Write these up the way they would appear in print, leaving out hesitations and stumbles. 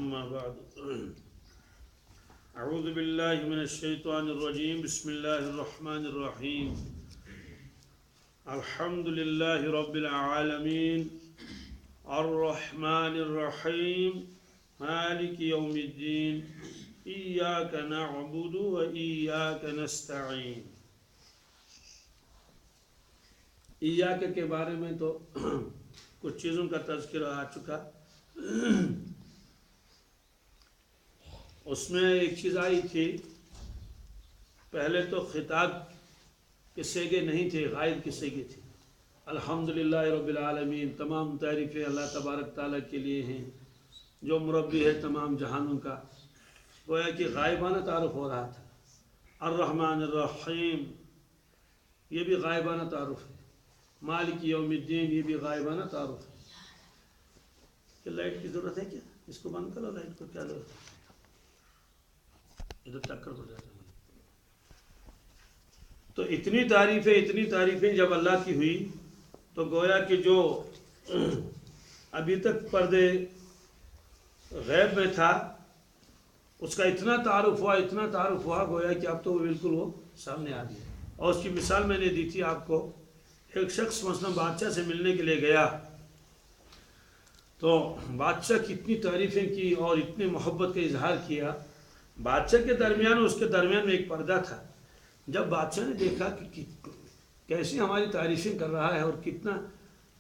أما بعد أعوذ بالله من الشيطان الرجيم بسم الله الرحمن الرحيم الحمد لله رب العالمين الرحمن الرحيم مالك يوم الدين إياك نعبد وإياك نستعين. إياك کے بارے میں تو کچھ چیزوں کا تذکرہ آ چکا. اس میں ایک چیز آئی تھی، پہلے تو خطاب کے سیگے نہیں تھے، غائب کے سیگے تھے. الحمدللہ رب العالمین، تمام تعریفیں اللہ تبارک تعالیٰ کے لیے ہیں جو مربی ہے تمام جہانوں کا. گویا کہ غائبانہ تعارف ہو رہا تھا. الرحمن الرحیم، یہ بھی غائبانہ تعارف ہے. مالک یوم الدین، یہ بھی غائبانہ تعارف ہے. کہ لائٹ کی ضرورت ہے کیا؟ اس کو بند کرو، لائٹ کو کیا ضرورت ہے؟ ادھر ٹکر ہو جاتا ہے. تو اتنی تعریفیں جب اللہ کی ہوئی تو گویا کہ جو ابھی تک پردے غیب میں تھا اس کا اتنا تعارف ہوا گویا کہ اب تو وہ بالکل وہ سامنے آ گیا. اور اس کی مثال میں نے دی تھی آپ کو. ایک شخص مثلا بادشاہ سے ملنے کے لیے گیا تو بادشاہ کی اتنی تعریفیں کی اور اتنی محبت کا اظہار کیا. بادشاہ کے درمیان اور اس کے درمیان میں ایک پردہ تھا. جب بادشاہ نے دیکھا کہ کیسی ہماری تعریفیں کر رہا ہے اور کتنا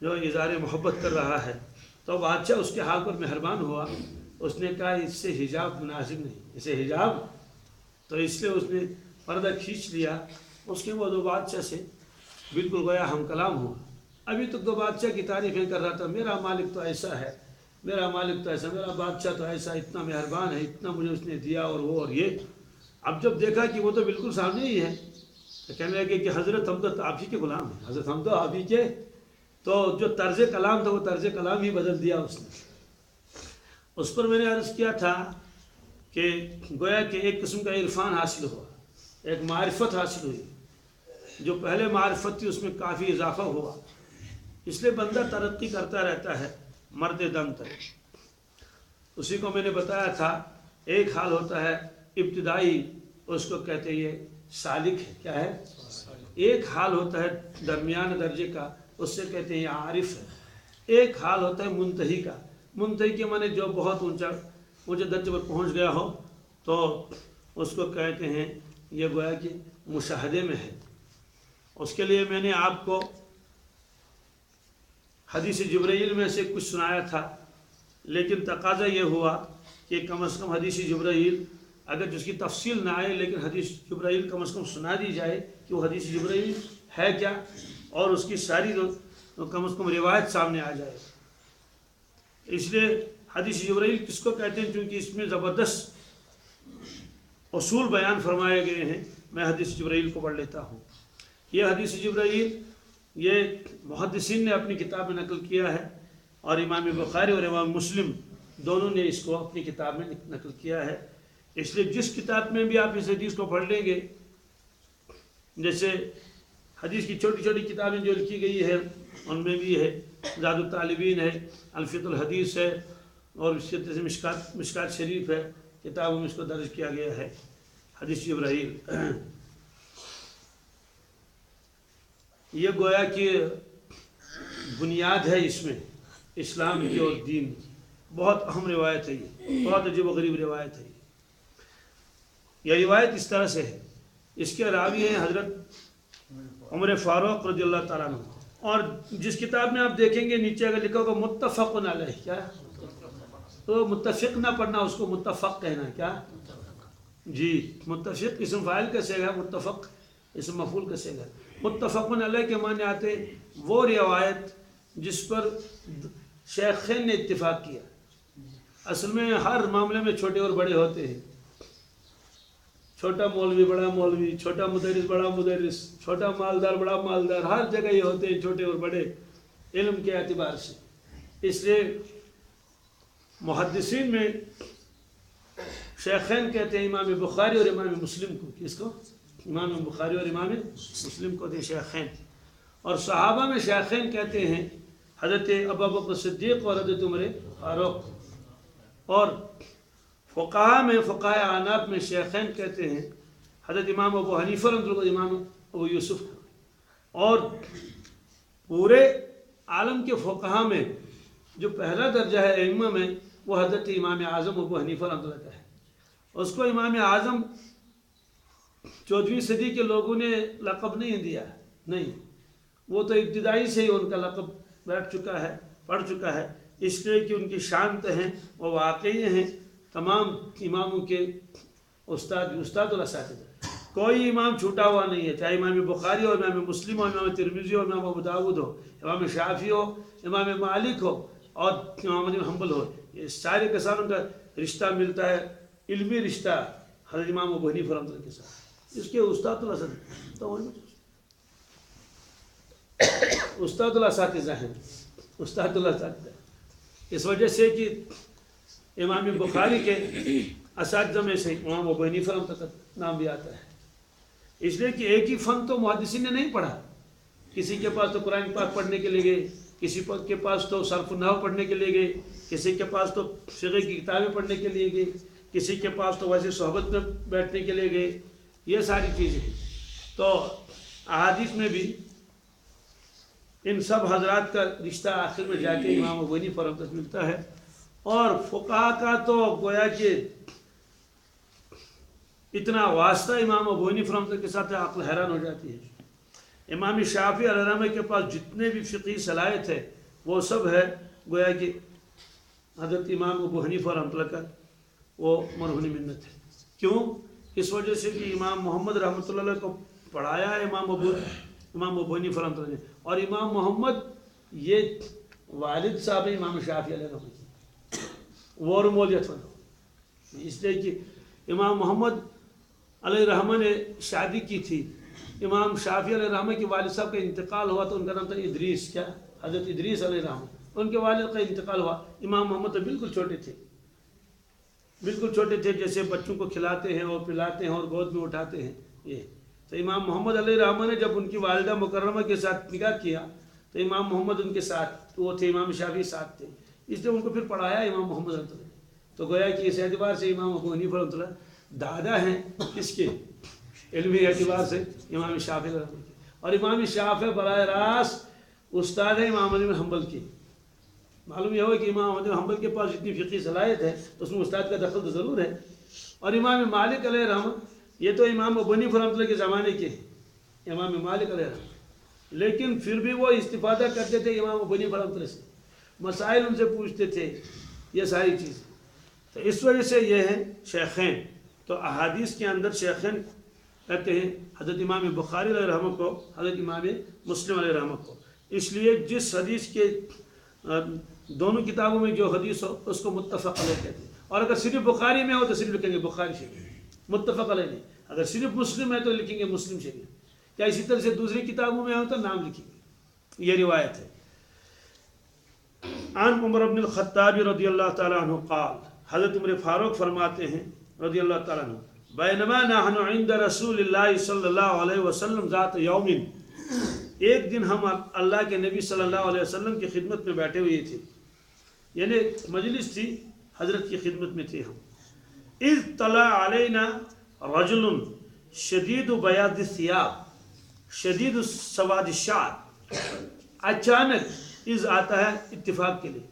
جو اظہار محبت کر رہا ہے، تو بادشاہ اس کے حال پر مہربان ہوا. اس نے کہا اس سے حجاب مناسب نہیں، اسے حجاب. تو اس لیے اس نے پردہ کھینچ لیا. اس کے بعد وہ بادشاہ سے بالکل گویا ہم کلام ہوا. ابھی تک تو بادشاہ کی تعریفیں کر رہا تھا، میرا مالک تو ایسا ہے، میرا مالک تو ایسا، میرا بادشاہ تو ایسا، اتنا مہربان ہے، اتنا مجھے اس نے دیا اور وہ اور یہ. اب جب دیکھا کہ وہ تو بالکل سامنے ہی ہے تو کہنے لگے کہ حضرت ہم تو آپ ہی کے غلام ہیں، حضرت ہم تو آپ ہی کے. تو جو طرز کلام تھا وہ طرز کلام ہی بدل دیا اس نے. اس پر میں نے عرض کیا تھا کہ گویا کہ ایک قسم کا عرفان حاصل ہوا، ایک معرفت حاصل ہوئی. جو پہلے معرفت تھی اس میں کافی اضافہ ہوا. اس لیے بندہ ترقی کرتا رہتا ہے مرد دم تک. اسی کو میں نے بتایا تھا، ایک حال ہوتا ہے ابتدائی، اس کو کہتے ہیں یہ سالک ہے. کیا ہے؟ ایک حال ہوتا ہے درمیان درجے کا، اس سے کہتے ہیں یہ عارف ہے. ایک حال ہوتا ہے منتہی کا. منتہی کے معنی جو بہت اونچے درجے پر پہنچ گیا ہو تو اس کو کہتے ہیں یہ گویا کہ مشاہدے میں ہے. اس کے لیے میں نے آپ کو حدیث جبرائیل میں سے کچھ سنایا تھا، لیکن تقاضا یہ ہوا کہ کم از کم حدیث جبرائیل اگر جس کی تفصیل نہ آئے لیکن حدیث جبرائیل کم از کم سنا دی جائے کہ وہ حدیث جبرائیل ہے کیا، اور اس کی ساری کم از کم روایت سامنے آ جائے. اس لیے حدیث جبرائیل کس کو کہتے ہیں؟ چونکہ اس میں زبردست اصول بیان فرمائے گئے ہیں. میں حدیث جبرائیل کو پڑھ لیتا ہوں. یہ حدیث جبرائیل یہ محدثین نے اپنی کتاب میں نقل کیا ہے، اور امام بخاری اور امام مسلم دونوں نے اس کو اپنی کتاب میں نقل کیا ہے. اس لیے جس کتاب میں بھی آپ اس حدیث کو پڑھ لیں گے، جیسے حدیث کی چھوٹی چھوٹی کتابیں جو لکھی گئی ہے ان میں بھی ہے، زاد الطالبین ہے، الفیۃ الحدیث ہے، اور اس کے جیسے مشکات شریف ہے، کتابوں میں اس کو درج کیا گیا ہے حدیث جبرائیل. یہ گویا کہ بنیاد ہے اس میں اسلام کی اور دین کی. بہت اہم روایت ہے، یہ بہت عجیب و غریب روایت ہے. یہ روایت اس طرح سے ہے، اس کے راوی ہیں حضرت عمر فاروق رضی اللہ تعالیٰ عنہ. اور جس کتاب میں آپ دیکھیں گے نیچے اگر لکھا ہوگا متفق علیہ، کیا تو متفق نہ پڑھنا، اس کو متفق کہنا. کیا جی؟ متفق اسم فاعل کا صیغہ، متفق اسم مفعول کا صیغہ. متفق علیہ کے معنی آتے وہ روایت جس پر شیخین نے اتفاق کیا. اصل میں ہر معاملے میں چھوٹے اور بڑے ہوتے ہیں. چھوٹا مولوی بڑا مولوی، چھوٹا مدرس بڑا مدرس، چھوٹا مالدار بڑا مالدار، ہر جگہ یہ ہوتے ہیں چھوٹے اور بڑے علم کے اعتبار سے. اس لیے محدثین میں شیخین کہتے ہیں امام بخاری اور امام مسلم کو. کس کو؟ امام بخاری اور امام مسلم کو تھے شیخین. اور صحابہ میں شیخین کہتے ہیں حضرت ابوبکر صدیق اور حضرت عمر فاروق. اور فقہا میں فقہائے اعناف میں شیخین کہتے ہیں حضرت امام ابو حنیفہ رحمۃ اللہ، امام ابو یوسف، اور پورے عالم کے فقہا میں جو پہلا درجہ ہے ائمہ میں وہ حضرت امام اعظم ابو حنیفہ رحمۃ اللہ کا ہے۔ اس کو امام اعظم 14ویں صدی کے لوگوں نے لقب نہیں دیا، نہیں، وہ تو ابتدائی سے ہی ان کا لقب بیٹھ چکا ہے، پڑ چکا ہے، اس لیے کہ ان کی شانت ہیں، وہ واقعی ہیں، تمام اماموں کے استاد الاساتذہ، کوئی امام چھوٹا ہوا نہیں ہے، چاہے امام بخاری ہو، امام مسلم ہو، امام ترمذی ہو، امام ابو داؤد ہو، امام شافعی ہو، امام مالک ہو اور امام احمد بن حنبل ہو، یہ سارے کے ساتھ ان کا رشتہ ملتا ہے، علمی رشتہ حضرت امام ابو حنیفہ رحمۃ اللہ کے ساتھ۔ اس کے استاد الاساتذہ ہیں، استاد الاساتذہ، اس وجہ سے کہ امام بخاری کے اساتذہ میں سے امام ابو حنیفہ رحمۃ اللہ کا نام بھی آتا ہے، اس لیے کہ ایک ہی فن تو محدثین نے نہیں پڑھا، کسی کے پاس تو قرآن پاک پڑھنے کے لیے گئے، کسی کے پاس تو صرف نحو پڑھنے کے لیے گئے، کسی کے پاس تو فقہ کی کتابیں پڑھنے کے لیے گئے، کسی کے پاس تو ویسے صحبت میں بیٹھنے کے لیے گئے، یہ ساری چیزیں ہیں۔ تو احادیث میں بھی ان سب حضرات کا رشتہ آخر میں جا کے امام ابو حنیفہ رحمۃ اللہ ملتا ہے، اور فقہا کا تو گویا کہ اتنا واسطہ امام ابو حنیفہ رحمۃ اللہ کے ساتھ عقل حیران ہو جاتی ہے۔ امام شافعی علیہ الرحمہ کے پاس جتنے بھی فقہی صلاحیت ہے وہ سب ہے گویا کہ حضرت امام ابو حنیفہ رحمۃ اللہ کا وہ مرہون منت ہے۔ کیوں؟ اس وجہ سے کہ امام محمد رحمۃ اللہ علیہ کو پڑھایا ہے امام ابو حنیفہ رحمۃ اللہ نے، اور امام محمد یہ والد صاحب امام شافعی علیہ الرحمہ وہ مولیت فن، اس لیے کہ امام محمد علیہ الرحمہ نے شادی کی تھی، امام شافعی علیہ الرحمہ کے والد صاحب کا انتقال ہوا تو ان کا نام تھا ادریس، کیا حضرت ادریس علیہ الرحمہ، ان کے والد کا انتقال ہوا، امام محمد تو بالکل چھوٹے تھے، بالکل چھوٹے تھے، جیسے بچوں کو کھلاتے ہیں اور پلاتے ہیں اور گود میں اٹھاتے ہیں یہ، تو امام محمد علیہ الرحمہ نے جب ان کی والدہ مکرمہ کے ساتھ نکاح کیا تو امام محمد ان کے ساتھ وہ تھے، امام شافعی ساتھ تھے، اس لیے ان کو پھر پڑھایا امام محمد رحمۃ اللہ، تو گویا کہ اس اعتبار سے امام ابو حنیفہ رحمۃ اللہ دادا ہیں اس کے علمی اعتبار سے امام شافعی رحمۃ اللہ، اور امام شافعی براہ راست استاد ہے امام احمد بن حنبل کی۔ معلوم یہ ہوا کہ امام احمد بن حنبل کے پاس جتنی فقہی صلاحیت ہے اس میں استاد کا دخل تو ضرور ہے، اور امام مالک علیہ الرحمہ یہ تو امام ابو حنیفہ رحمۃ اللہ کے زمانے کے ہیں، امام مالک علیہ الرحمہ، لیکن پھر بھی وہ استفادہ کرتے تھے امام ابو حنیفہ رحمۃ اللہ سے، مسائل ان سے پوچھتے تھے، یہ ساری چیز، تو اس وجہ سے یہ ہیں شیخین۔ تو احادیث کے اندر شیخین کہتے ہیں حضرت امام بخاری علیہ الرحمہ کو، حضرت امام مسلم علیہ الرحمہ کو، اس لیے جس حدیث کے دونوں کتابوں میں جو حدیث ہو اس کو متفق علیہ کہتے ہیں، اور اگر صرف بخاری میں ہو تو صرف لکھیں گے بخاری شریف، متفق علیہ نہیں، اگر صرف مسلم ہے تو لکھیں گے مسلم شریف، یا اسی طرح سے دوسری کتابوں میں ہو تو نام لکھیں گے، یہ روایت ہے۔ عن عمر بن الخطاب رضی اللہ تعالیٰ عنہ قال، حضرت عمر فاروق فرماتے ہیں رضی اللہ تعالیٰ عنہ، بینما نحن عند رسول اللہ صلی اللہ علیہ وسلم ذات یوم، ایک دن ہم اللہ کے نبی صلی اللہ علیہ وسلم کی خدمت میں بیٹھے ہوئے تھے، یعنی مجلس تھی، حضرت کی خدمت میں تھے ہم، اذ طلع علینا رجل شدید بیاض الثیاب شدید سواد الشعر، اچانک اذ آتا ہے اتفاق کے لیے،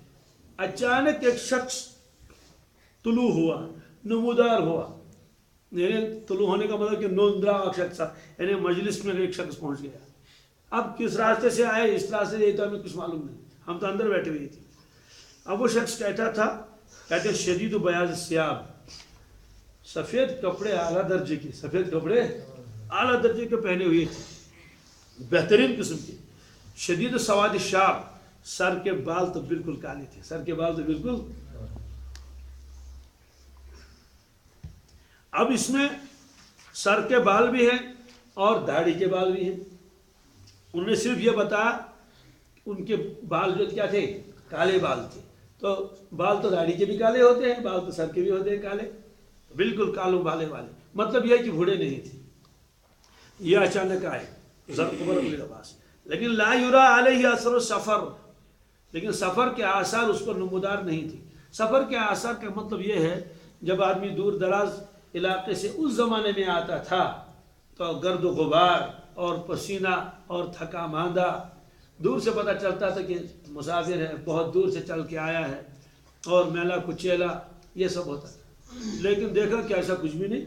اچانک ایک شخص طلوع ہوا، نمودار ہوا، یعنی طلوع ہونے کا مطلب کہ نوندرا شخص، یعنی مجلس میں ایک شخص پہنچ گیا، اب کس راستے سے آئے، اس راستے سے، یہ تو ہمیں کچھ معلوم نہیں، ہم تو اندر بیٹھے ہوئے تھے۔ اب وہ شخص کہتا تھا، کہتے ہیں شدید بیاض الثیاب، سفید کپڑے اعلیٰ درجے کے، سفید کپڑے اعلیٰ درجے کے پہنے ہوئے تھے، بہترین قسم کے، شدید سواد الشعر، سر کے بال تو بالکل کالے تھے، سر کے بال تو بالکل، اب اس میں سر کے بال بھی ہیں اور داڑھی کے بال بھی ہیں، انہوں نے صرف یہ بتایا ان کے بال جو کیا تھے، کالے بال تھے، تو بال تو داڑھی کے بھی کالے ہوتے ہیں، بال تو سر کے بھی ہوتے ہیں کالے، بالکل کالوں بالے والے، مطلب یہ کہ بوڑھے نہیں تھے، یہ اچانک آئے عمر بن العباس، لیکن لا یرا علیہ اثر السفر، لیکن سفر کے آثار اس پر نمودار نہیں تھی۔ سفر کے آثار کا مطلب یہ ہے جب آدمی دور دراز علاقے سے اس زمانے میں آتا تھا تو گرد و غبار اور پسینہ اور تھکا ماندہ، دور سے پتہ چلتا تھا کہ مسافر ہے، بہت دور سے چل کے آیا ہے، اور میلا کچیلا یہ سب ہوتا تھا۔ لیکن دیکھا کہ ایسا کچھ بھی نہیں،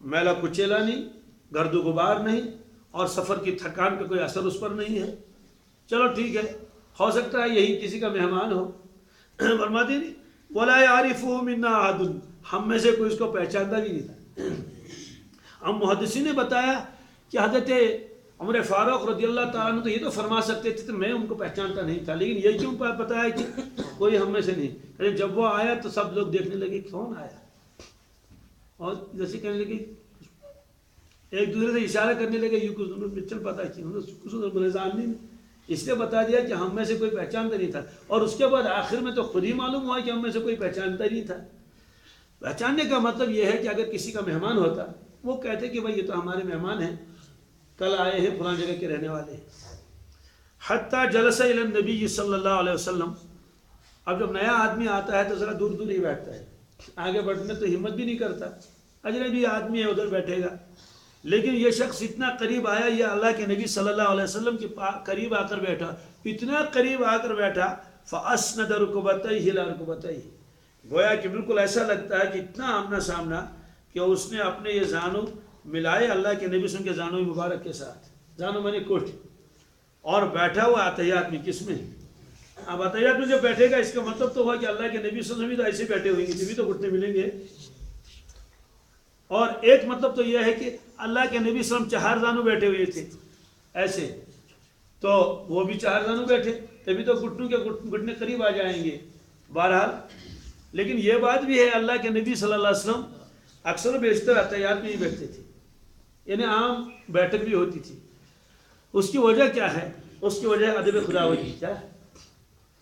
میلا کچیلا نہیں، گرد و غبار نہیں، اور سفر کی تھکان کا کوئی اثر اس پر نہیں ہے۔ چلو ٹھیک ہے، ہو سکتا ہے یہی کسی کا مہمان ہو۔ فرماتے نہیں وَلَا يَعْرِفُهُ مِنَّا أَحَدٌ، ہم میں سے کوئی اس کو پہچانتا بھی نہیں تھا۔ ہم محدثین نے بتایا کہ حضرت عمر فاروق رضی اللہ تعالیٰ عنہ تو یہ تو فرما سکتے تھے، تو میں ان کو پہچانتا نہیں تھا، لیکن یہ کیوں پتا ہے کہ کوئی ہم میں سے نہیں۔ لیکن جب وہ آیا تو سب لوگ دیکھنے لگے کون آیا، اور جیسے کہنے لگے، ایک دوسرے سے اشارہ کرنے لگے، یہ کچھ چل پتا کہ نہیں، اس لیے بتا دیا کہ ہم میں سے کوئی پہچانتا نہیں تھا۔ اور اس کے بعد آخر میں تو خود ہی معلوم ہوا کہ ہم میں سے کوئی پہچانتا نہیں تھا۔ پہچاننے کا مطلب یہ ہے کہ اگر کسی کا مہمان ہوتا، وہ کہتے کہ بھائی یہ تو ہمارے مہمان ہیں، کل آئے ہیں، فلاں جگہ کے رہنے والے ہیں۔ حتیٰ جلس الی النبی صلی اللہ علیہ وسلم، اب جب نیا آدمی آتا ہے تو ذرا دور دور ہی بیٹھتا ہے، آگے بڑھنے تو ہمت بھی نہیں کرتا، اجنبی آدمی ہے ادھر بیٹھے گا۔ لیکن یہ شخص اتنا قریب آیا، یہ اللہ کے نبی صلی اللہ علیہ وسلم کے قریب آ کر بیٹھا، اتنا قریب آ کر بیٹھا، فَأَسْنَدَ رُكْبَتَيْهِ إِلَىٰ رُكْبَتَيْهِ، گویا کہ بالکل ایسا لگتا ہے کہ اتنا آمنا سامنا کہ اس نے اپنے یہ زانو ملائے اللہ کے نبی صلی اللہ علیہ وسلم کے زانو مبارک کے ساتھ، زانو میں نے کوٹ، اور بیٹھا ہوا عطیات میں، کس میں؟ اب عطیات میں جب بیٹھے گا اس کا مطلب تو ہوا کہ اللہ کے نبی صلی اللہ علیہ وسلم بھی تو ایسے بیٹھے ہوئے گے، جبھی تو گھٹنے ملیں گے۔ اور ایک مطلب تو یہ ہے کہ اللہ کے نبی صلی اللہ علیہ وسلم چہار زانو بیٹھے ہوئے تھے ایسے، تو وہ بھی چہار زانو بیٹھے، تبھی تو گھٹنوں کے گھٹنے قریب آ جائیں گے۔ بہرحال لیکن یہ بات بھی ہے، اللہ کے نبی صلی اللہ علیہ وسلم اکثر و بیشتر عطیات میں ہی بیٹھتے تھے، یعنی عام بیٹھک بھی ہوتی تھی۔ اس کی وجہ کیا ہے؟ اس کی وجہ ادب خداوندی کیا ہے،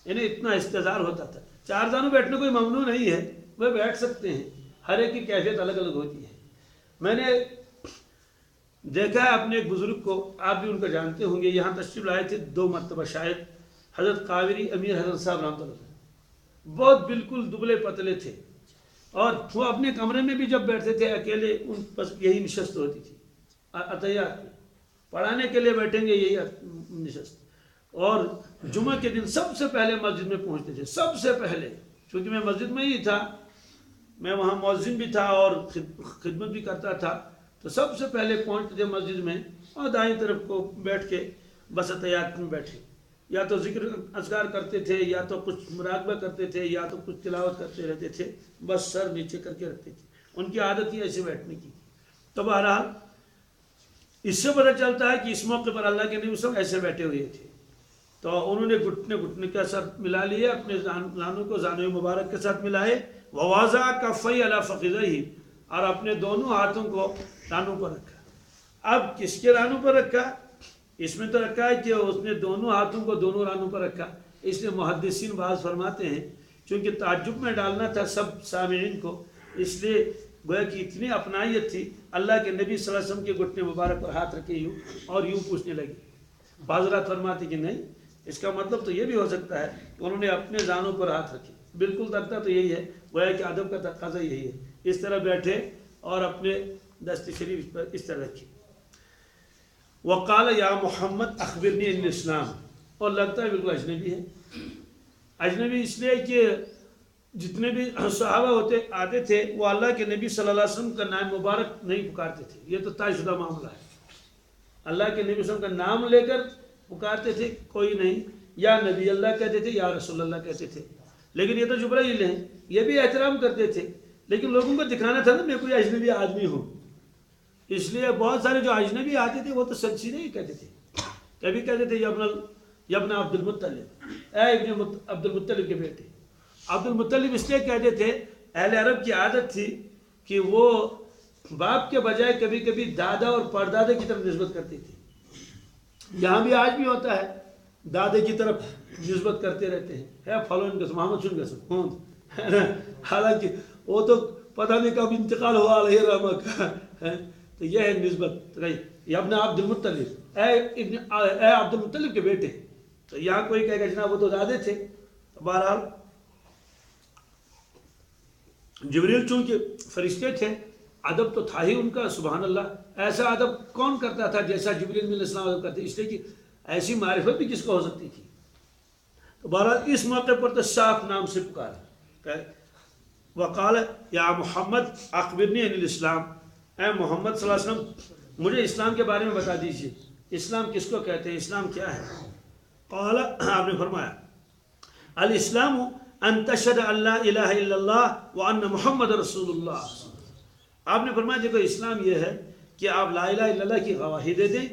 یعنی اتنا استظار ہوتا تھا۔ چار زانو بیٹھنے کوئی ممنوع نہیں ہے، وہ بیٹھ سکتے ہیں، ہر ایک کی کیفیت الگ الگ ہوتی ہے۔ میں نے دیکھا ہے اپنے ایک بزرگ کو، آپ بھی ان کو جانتے ہوں گے، یہاں تشریف لائے تھے 2 مرتبہ شاید، حضرت قاوری امیر حضرت صاحب رحمۃ اللہ، بہت بالکل دبلے پتلے تھے، اور وہ اپنے کمرے میں بھی جب بیٹھتے تھے اکیلے، ان بس یہی نشست ہوتی تھی، عطیات میں پڑھانے کے لیے بیٹھیں گے، یہی نشست۔ اور جمعہ کے دن سب سے پہلے مسجد میں پہنچتے تھے، سب سے پہلے، چونکہ میں مسجد میں ہی تھا، میں وہاں مؤذن بھی تھا اور خدمت بھی کرتا تھا، تو سب سے پہلے پہنچتے تھے مسجد میں، اور دائیں طرف کو بیٹھ کے بس عطیات میں بیٹھے، یا تو ذکر اذکار کرتے تھے، یا تو کچھ مراقبہ کرتے تھے، یا تو کچھ تلاوت کرتے رہتے تھے، بس سر نیچے کر کے رکھتے تھے، ان کی عادت ہی ایسے بیٹھنے کی۔ تو بہرحال اس سے پتہ چلتا ہے کہ اس موقع پر اللہ کے نبی سب ایسے بیٹھے ہوئے تھے، تو انہوں نے گھٹنے کے ساتھ ملا لیے، اپنے زانوں کو زانو مبارک کے ساتھ ملائے، وَوَضَعَ كَفَّيْهِ عَلَىٰ فَخِذَيْهِ، اور اپنے دونوں ہاتھوں کو رانوں پر رکھا۔ اب کس کے رانوں پر رکھا؟ اس میں تو رکھا ہے کہ اس نے دونوں ہاتھوں کو دونوں رانوں پر رکھا، اس لیے محدثین بعض فرماتے ہیں چونکہ تعجب میں ڈالنا تھا سب سامعین کو، اس لیے گویا کہ اتنی اپنائیت تھی، اللہ کے نبی صلی اللہ علیہ وسلم کے گھٹنے مبارک پر ہاتھ رکھے یوں اور یوں پوچھنے لگے۔ بعض رات فرماتے کہ نہیں، اس کا مطلب تو یہ بھی ہو سکتا ہے کہ انہوں نے اپنے زانوں پر ہاتھ رکھے، بالکل ترتا تو یہی ہے، گویا کہ ادب کا تقاضا یہی ہے، اس طرح بیٹھے اور اپنے دست شریف پر اس طرح رکھے۔ وقال یا محمد اخبرنی عن الاسلام، اور لگتا ہے بالکل اجنبی ہے، اجنبی اس لیے کہ جتنے بھی صحابہ آتے تھے وہ اللہ کے نبی صلی اللہ علیہ وسلم کا نام مبارک نہیں پکارتے تھے، یہ تو طے شدہ معاملہ ہے، اللہ کے نبی صلی اللہ علیہ وسلم کا نام لے کر پکارتے تھے کوئی نہیں، یا نبی اللہ کہتے تھے یا رسول اللہ کہتے تھے، لیکن یہ تو جبرائیل ہیں، یہ بھی احترام کرتے تھے، لیکن لوگوں کو دکھانا تھا نا میں کوئی اجنبی آدمی ہوں، اس لیے بہت سارے جو اجنبی آتے تھے وہ تو سچی نہیں کہتے تھے، کبھی کہتے تھے یا ابن عبد المطلب، اے ابن عبد المطلب کے بیٹے۔ عبد المطلب اس لیے کہتے تھے، اہل عرب کی عادت تھی کہ وہ باپ کے بجائے کبھی کبھی دادا اور پردادے کی طرف نسبت کرتی تھی، یہاں بھی آج بھی ہوتا ہے، دادے کی طرف نسبت کرتے رہتے ہیں، ہے فلان قسم محمد سن قسم، حالانکہ وہ تو پتہ نہیں کب انتقال ہوا علیہ رحمہ کا، تو یہ ہے نسبت، یا ابن عبد المطلب، اے عبد المطلب کے بیٹے، تو یہاں کوئی کہے گا جناب وہ تو دادے تھے، تو بہرحال جبریل چونکہ فرشتے تھے، ادب تو تھا ہی ان کا، سبحان اللہ، ایسا ادب کون کرتا تھا جیسا جبریل علیہ السلام ادب کرتے، اس لیے کہ ایسی معرفت بھی کس کو ہو سکتی تھی. تو بہرحال اس موقع پر تو صاف نام سے پکارا، وقال یا محمد اخبرنی عن الاسلام، اے محمد صلی اللہ علیہ وسلم مجھے اسلام کے بارے میں بتا دیجیے، اسلام کس کو کہتے ہیں، اسلام کیا ہے؟ قال، آپ نے فرمایا الاسلام ان تشهد ان لا الہ الا اللہ وان محمد رسول اللہ. آپ نے فرمایا دیکھو اسلام یہ ہے کہ آپ لا الہ الا اللہ کی گواہی دے دیں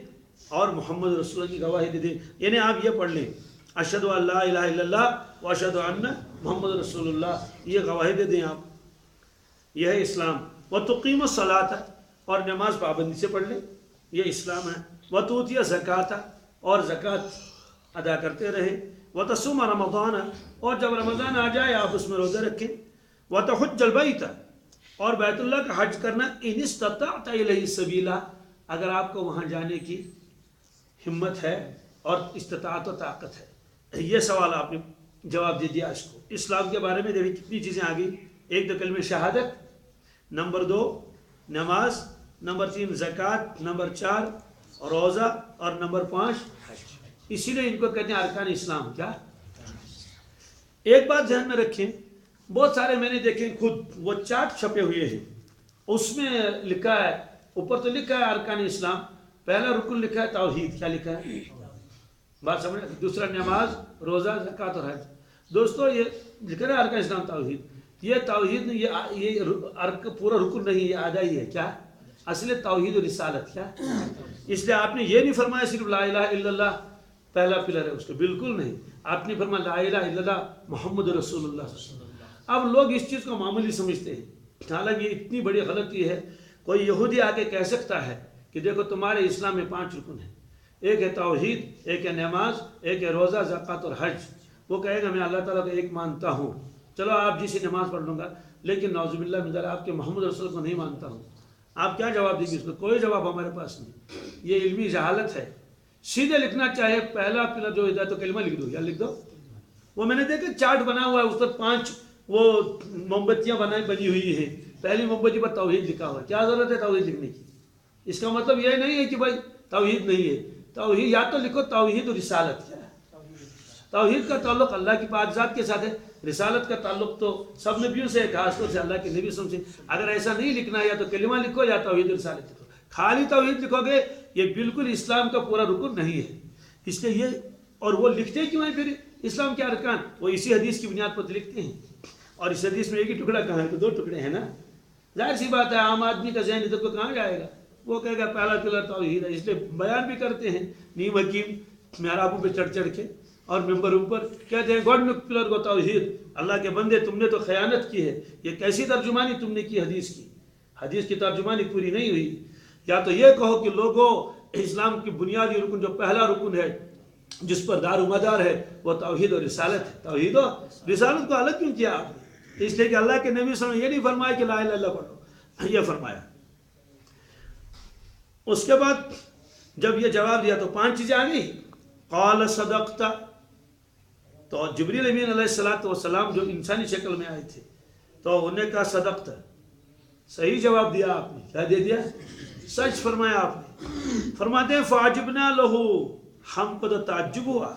اور محمد رسول اللہ کی گواہی دے دیں، یعنی آپ یہ پڑھ لیں اشہد ان لا الہ الا اللہ واشہد ان محمد رسول اللہ، یہ گواہی دے دیں آپ، یہ ہے اسلام. وتقیم الصلاۃ، اور نماز پابندی سے پڑھ لیں، یہ اسلام ہے. وتؤتی الزکوٰۃ، اور زکوٰۃ ادا کرتے رہیں. وتصوم رمضان، اور جب رمضان آ جائے آپ اس میں روزہ رکھیں. وتحج البیت، اور بیت اللہ کا حج کرنا، ان استطعت الیہ سبیلا، اگر آپ کو وہاں جانے کی ہمت ہے اور استطاعت و طاقت ہے. یہ سوال آپ نے جواب دے دیا اس کو. اسلام کے بارے میں دیکھیں کتنی چیزیں آ گئی، ایک تو کلمہ شہادت، نمبر 2 نماز، نمبر 3 زکوٰۃ، نمبر 4 روزہ، اور نمبر 5 حج. اسی لیے ان کو کہتے ہیں ارکان اسلام. کیا؟ ایک بات ذہن میں رکھیں، بہت سارے میں نے دیکھے خود وہ چارٹ چھپے ہوئے ہیں، اس میں لکھا ہے، اوپر تو لکھا ہے ارکان اسلام، پہلا رکن لکھا ہے توحید. کیا لکھا ہے؟ بات سمجھے؟ دوسرا نماز، روزہ، زکوٰۃ اور حج. دوستو یہ لکھا ہے ارکان اسلام توحید، یہ توحید نہیں، یہ پورا رکن نہیں، یہ آدھا ہی ہے. کیا؟ اصل توحید و رسالت. کیا؟ اس لیے آپ نے یہ نہیں فرمایا صرف لا الہ الا اللہ پہلا پلر ہے اس کا، بالکل نہیں. آپ نے فرمایا لا الہ الا اللہ محمد رسول اللہ. اب لوگ اس چیز کو معمولی سمجھتے ہیں، حالانکہ یہ اتنی بڑی غلطی ہے. کوئی یہودی آ کے کہہ سکتا ہے کہ دیکھو تمہارے اسلام میں 5 رکن ہیں، ایک ہے توحید، ایک ہے نماز، ایک ہے روزہ، زکوٰۃ اور حج. وہ کہے گا میں اللہ تعالیٰ کو ایک مانتا ہوں، چلو آپ جیسے نماز پڑھ لوں گا، لیکن نعوذ باللہ من ذالک آپ کے محمد رسول کو نہیں مانتا ہوں. آپ کیا جواب دیں گے اس کو؟ کوئی جواب ہمارے پاس نہیں. یہ علمی جہالت ہے. سیدھے لکھنا چاہے پہلا پلر جو ہے تو کلمہ لکھ دو، یا لکھ دو. وہ میں نے دیکھا چارٹ بنا ہوا ہے، اس پر 5 وہ موم بتیاں بنی ہوئی ہیں، پہلی موم بتی پر توحید لکھا ہوا ہے. کیا ضرورت ہے توحید لکھنے کی؟ اس کا مطلب یہ نہیں ہے کہ بھائی توحید نہیں ہے. توحید یا تو لکھو توحید و رسالت. کیا ہے؟ توحید کا تعلق اللہ کی پاک ذات کے ساتھ ہے، رسالت کا تعلق تو سب نبیوں سے ہے، خاص طور سے اللہ کے نبی سے. اگر ایسا نہیں لکھنا ہے یا تو کلمہ لکھو یا توحید و رسالت لکھو. خالی توحید لکھو گے یہ بالکل اسلام کا پورا رکن نہیں ہے. اس لیے یہ، اور وہ لکھتے کیوں ہیں پھر اسلام کے ارکان؟ وہ اسی حدیث کی بنیاد پر لکھتے ہیں، اور اس حدیث میں ایک ہی ٹکڑا کہاں ہے تو 2 ٹکڑے ہیں نا. ظاہر سی بات ہے عام آدمی کا ذہن ادھر کو کہاں جائے گا، وہ کہے گا پہلا پلر توحید ہے. اس لیے بیان بھی کرتے ہیں نیم حکیم محرابوں پہ چڑھ چڑھ کے اور ممبر اوپر کہتے ہیں گوڈ پلر کو توحید. اللہ کے بندے تم نے تو خیانت کی ہے، یہ کیسی ترجمانی تم نے کی حدیث کی؟ حدیث کی ترجمانی پوری نہیں ہوئی. یا تو یہ کہو کہ لوگوں اسلام کی بنیادی رکن جو پہلا رکن ہے جس پر دار و مدار ہے وہ توحید و رسالت ہے. توحید و رسالت کو الگ کیوں کیا آپ نے؟ اس لیے کہ اللہ کے نبی صلی اللہ علیہ وسلم یہ نہیں فرمایا کہ لا الہ الا اللہ پڑھو، یہ فرمایا. اس کے بعد جب یہ جواب دیا تو 5 چیزیں آ گئی. قال صدقت، تو جبریل امین علیہ السلام جو انسانی شکل میں آئے تھے تو انہوں نے کہا صدقت، صحیح جواب دیا آپ نے. کیا دے دیا؟ سچ فرمایا آپ نے. فرماتے ہیں فعجبنا لہو، ہم کو تو تعجب ہوا.